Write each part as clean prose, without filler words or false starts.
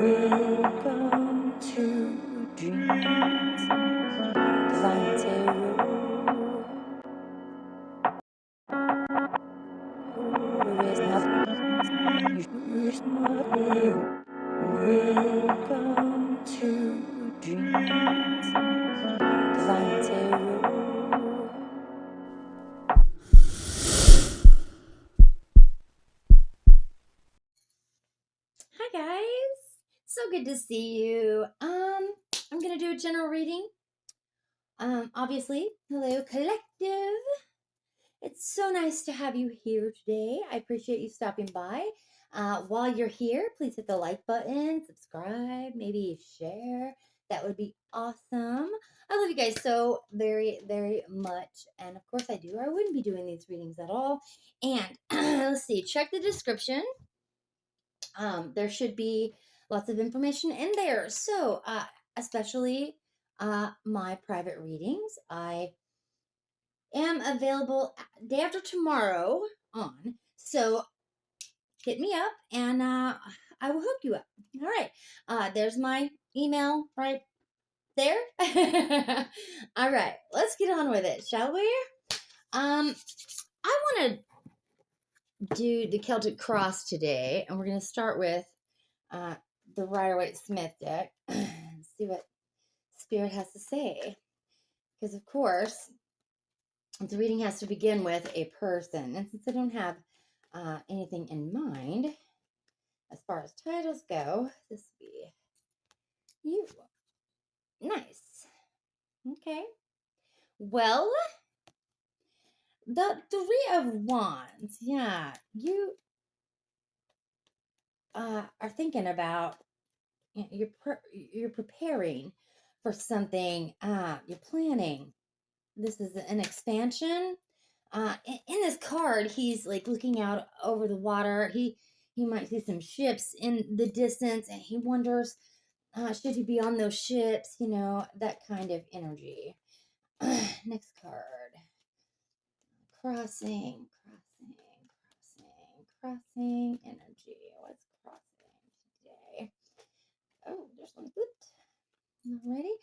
Welcome to Dreams Divine Tarot. There is nothing you should not know. Welcome to Dreams Divine Tarot. Hi guys, so good to see you. I'm gonna do a general reading. Obviously, hello collective. It's so nice to have you here today. I appreciate you stopping by. While you're here, please hit the like button, subscribe, maybe share. That would be awesome. I love you guys so very, very much. And of course I do. I wouldn't be doing these readings at all. And let's see, check the description. There should be lots of information in there. So, especially my private readings, I am available day after tomorrow on. So, hit me up and I will hook you up. All right. There's my email right there. All right. Let's get on with it, shall we? I want to do the Celtic Cross today, and we're going to start with uh, the Rider-Waite-Smith deck and see what Spirit has to say. Because, of course, the reading has to begin with a person. And since I don't have anything in mind as far as titles go, this would be you. Nice. Okay. Well, the Three of Wands. Yeah. You are thinking about, you're preparing for something. You're planning. This is an expansion. In this card, he's like looking out over the water. He might see some ships in the distance, and he wonders, should he be on those ships? You know, that kind of energy. Next card. Crossing energy. What's crossing today? Oh, there's one good. Alrighty.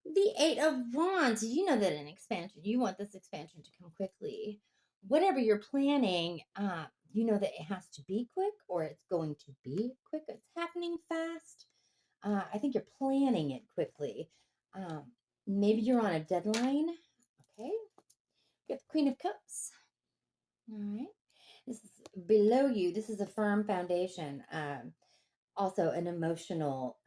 The Eight of Wands. You know that an expansion, you want this expansion to come quickly. Whatever you're planning, you know that it has to be quick or it's going to be quick. It's happening fast. I think you're planning it quickly. Maybe you're on a deadline. Okay. Get the Queen of Cups. All right. This is below you. This is a firm foundation. Also an emotional,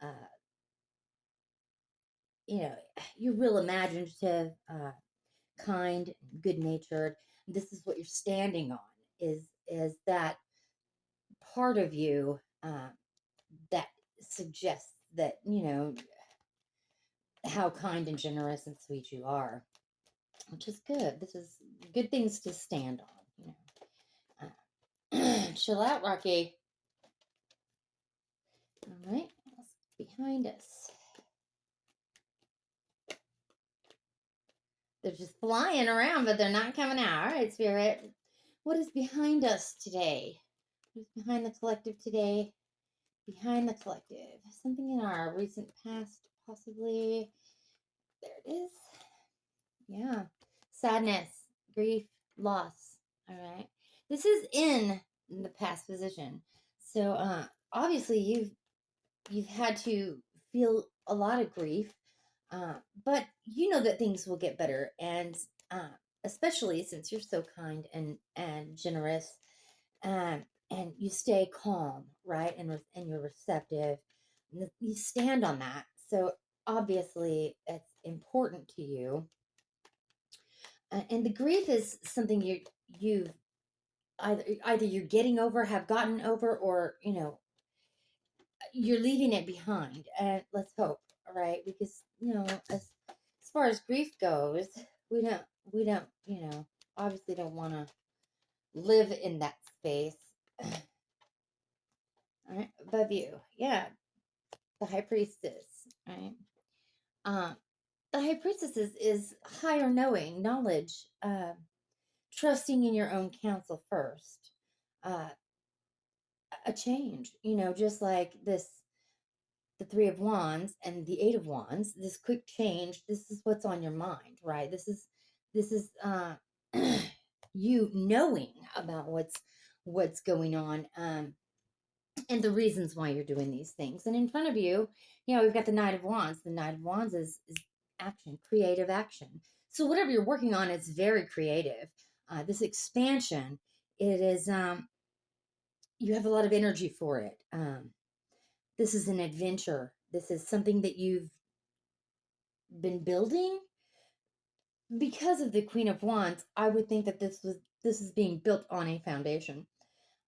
you're real imaginative, kind, good natured. This is what you're standing on. Is that part of you that suggests that how kind and generous and sweet you are, which is good. This is good things to stand on. Chill out, Rocky. All right, what's behind us? They're just flying around, but they're not coming out. All right, Spirit. What is behind us today? What's behind the collective today? Behind the collective. Something in our recent past, possibly. There it is. Yeah. Sadness, grief, loss. All right. This is in the past position. So obviously you've had to feel a lot of grief. But you know that things will get better, and especially since you're so kind and generous, and you stay calm, right, and you're receptive. You stand on that, so obviously it's important to you. And the grief is something you've either you're getting over, have gotten over, or you're leaving it behind. And let's hope, right? Because as far as grief goes, we don't obviously don't want to live in that space. All right, above you, yeah, the High Priestess, right? The High Priestess is higher knowing, knowledge, trusting in your own counsel first, uh, a change, just like this the Three of Wands and the Eight of Wands, this quick change, this is what's on your mind, right? This is you knowing about what's going on, and the reasons why you're doing these things. And in front of you, we've got the Knight of Wands. The Knight of Wands is action, creative action. So whatever you're working on, it's very creative. This expansion, it is you have a lot of energy for it. This is an adventure. This is something that you've been building. Because of the Queen of Wands, I would think that this is being built on a foundation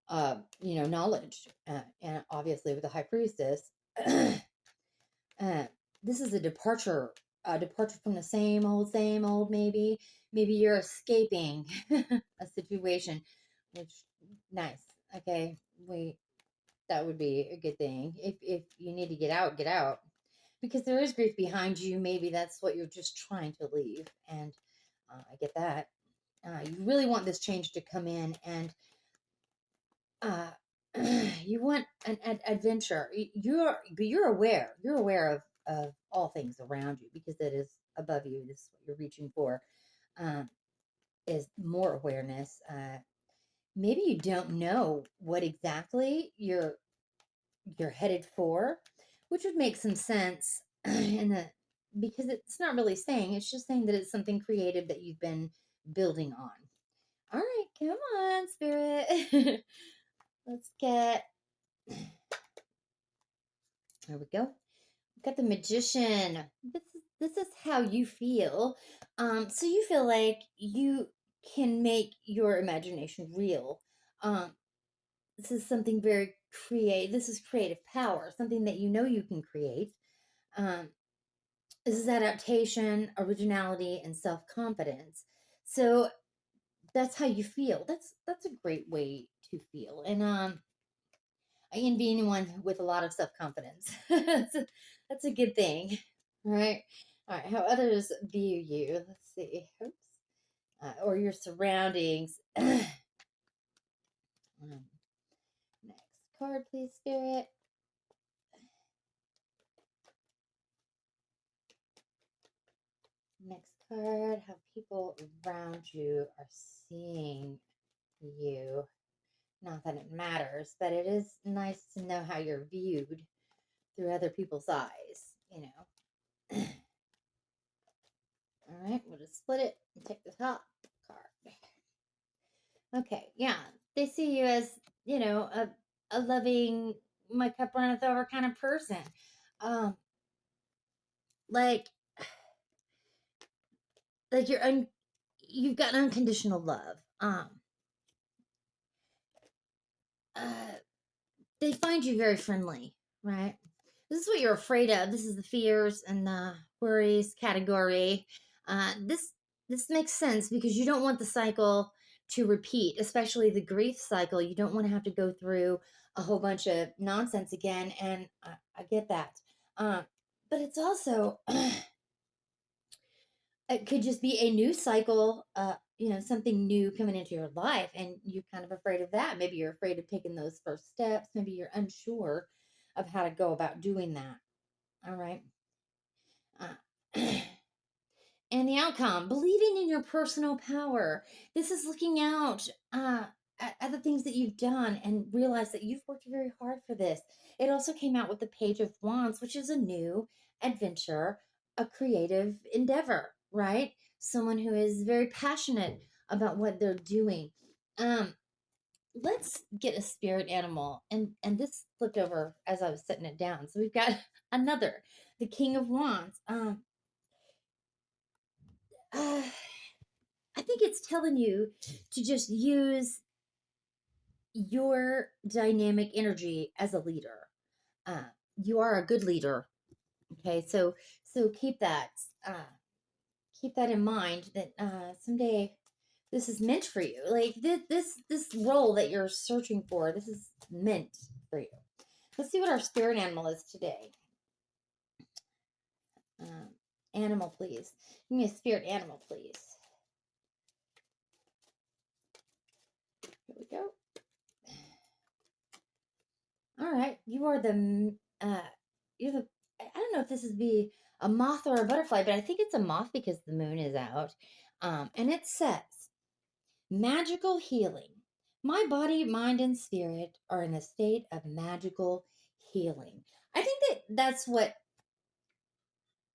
of knowledge, and obviously with the High Priestess, uh, this is a departure from the same old. Maybe you're escaping a situation, which nice. Okay, that would be a good thing. If you need to get out, get out. Because there is grief behind you. Maybe that's what you're just trying to leave. And I get that. You really want this change to come in, and uh, you want an adventure. You're aware. You're aware of all things around you because that is above you. This is what you're reaching for. Is more awareness. Maybe you don't know what exactly you're headed for, which would make some sense in the because it's not really saying, it's just saying that it's something creative that you've been building on. All right, come on, Spirit. Let's get, there we go. Got the Magician. This is how you feel. So you feel like you can make your imagination real. This is something very creative. This is creative power, something that you can create. Um, this is adaptation, originality, and self-confidence. So that's how you feel. That's a great way to feel. And I envy anyone with a lot of self-confidence. That's a good thing. All right. All right. How others view you. Let's see. Oops. Or your surroundings. Next card, please, Spirit. Next card. How people around you are seeing you. Not that it matters, but it is nice to know how you're viewed through other people's eyes. All right, we'll just split it and take the top card. Okay, yeah, they see you as, a loving, my cup runneth over kind of person. Um, like, like you've got unconditional love. Uh, they find you very friendly, right? This is what you're afraid of. This is the fears and the worries category. This makes sense because you don't want the cycle to repeat, especially the grief cycle. You don't want to have to go through a whole bunch of nonsense again, and I get that. But it's also it could just be a new cycle, something new coming into your life, and you're kind of afraid of that. Maybe you're afraid of taking those first steps. Maybe you're unsure of how to go about doing that. All right. Uh, and the outcome, believing in your personal power. This is looking out at the things that you've done and realize that you've worked very hard for this. It also came out with the Page of Wands, which is a new adventure, a creative endeavor, right? Someone who is very passionate about what they're doing. Um, let's get a spirit animal, and this flipped over as I was setting it down. So we've got another, the King of Wands. Uh, I think it's telling you to just use your dynamic energy as a leader. You are a good leader. Okay, so keep that in mind that someday this is meant for you. Like this role that you're searching for, this is meant for you. Let's see what our spirit animal is today. Um, Animal, please. Give me a spirit animal, please. Here we go. All right, you are the you have I don't know if this is be a moth or a butterfly, but I think it's a moth because the moon is out. And it says, magical healing. My body, mind, and spirit are in a state of magical healing. I think that that's what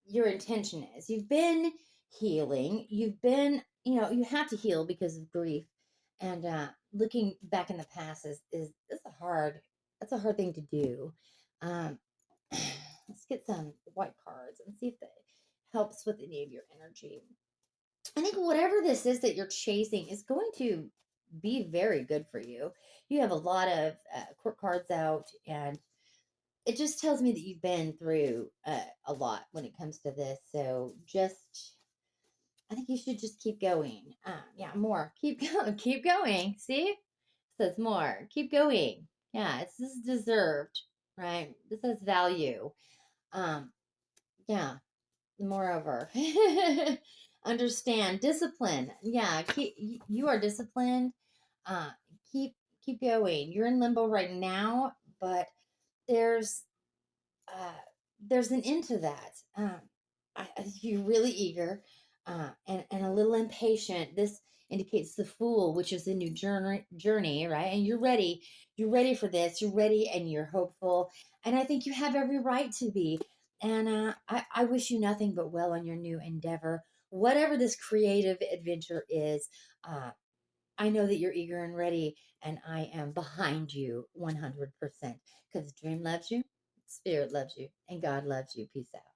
your intention is. You've been healing. You've been, you have to heal because of grief. And looking back in the past is a hard, that's a hard thing to do. Um, let's get some white cards and see if that helps with any of your energy. I think whatever this is that you're chasing is going to be very good for you. You have a lot of court cards out, and it just tells me that you've been through a lot when it comes to this. So just, I think you should just keep going. Yeah, more. Keep going. Keep going. See? Says more. Keep going. Yeah, this is deserved, right? This has value. Um, yeah. Moreover, understand discipline. Yeah, you are disciplined. Uh, keep keep going. You're in limbo right now, but there's uh, there's an end to that. You're really eager and a little impatient. This indicates the fool, which is a new journey, right? And you're ready. You're ready for this. You're ready and you're hopeful. And I think you have every right to be. And I wish you nothing but well on your new endeavor, whatever this creative adventure is. Uh, I know that you're eager and ready, and I am behind you 100% because Dream loves you, Spirit loves you, and God loves you. Peace out.